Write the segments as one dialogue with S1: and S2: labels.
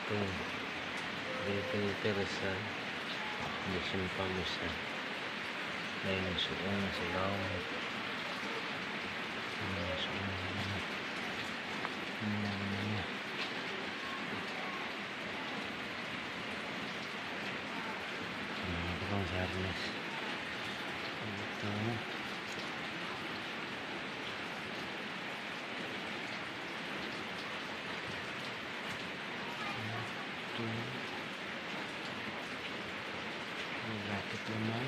S1: itong filter sa disimpa mo sa may nasuong sa laong nasuong ito sa harness ito bracket naman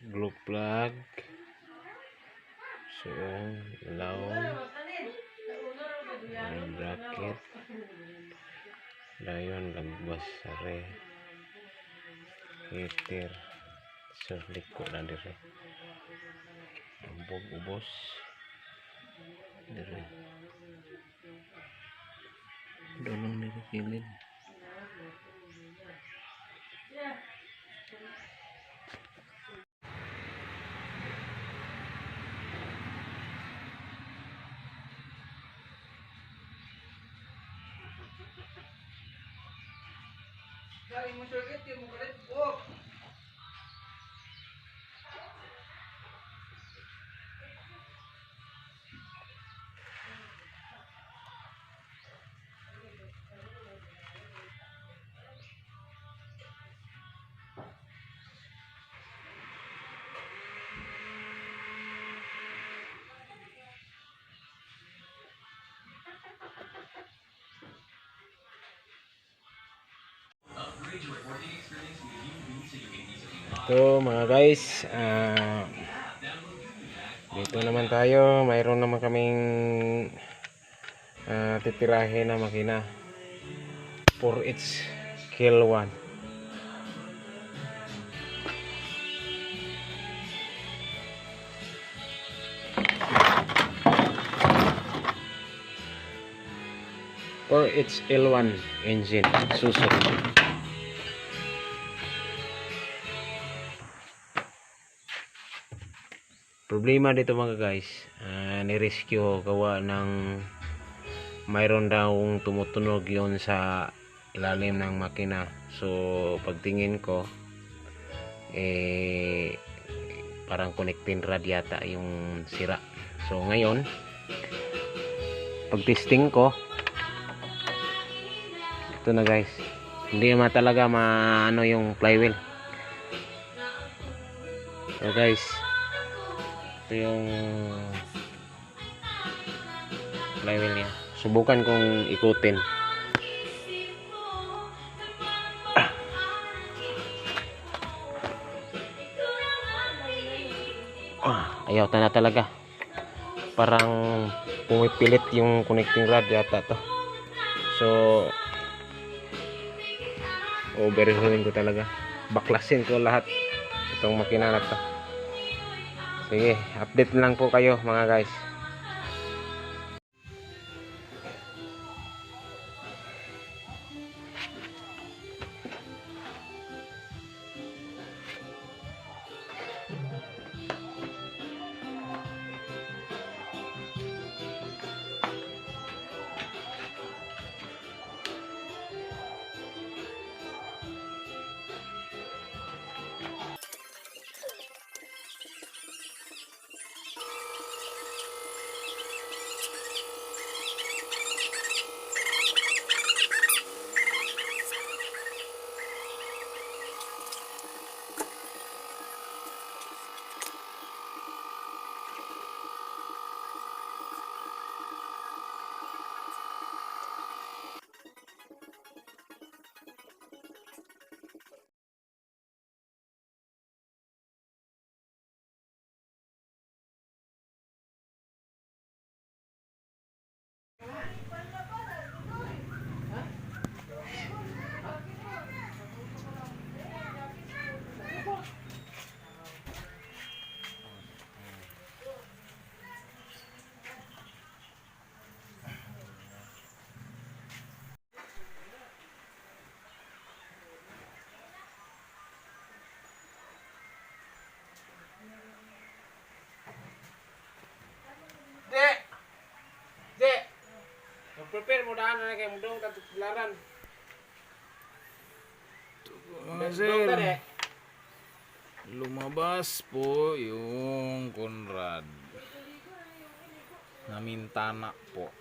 S1: glue plug so laon bracket dayon lagbas sare heater serlik ko na dire ambog ubos dire dolong dire kilid ito mga guys, dito naman tayo, mayroon naman kaming titirahin na makina 4H Kill 1 4H L1 engine Suzuki. Problema dito mga guys, ni-rescue gawa ng mayroon daw tumutunog yon sa ilalim ng makina. So pagtingin ko parang connecting rod yata yung sira. So ngayon pag testing ko ito na guys, hindi naman talaga maano yung flywheel. So guys, ito yung flywheel niya. Subukan kong ikutin. Ayaw na talaga. Parang pumipilit yung connecting rod yata to. So overhauling ko talaga. Baklasin ko lahat itong makina na to. Sige, update lang po kayo mga guys. prepare mo daan na kay mudong tatularan.
S2: Mga sir, lumabas po yung Conrad na Mintana po.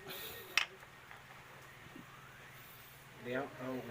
S1: Diyan, oh,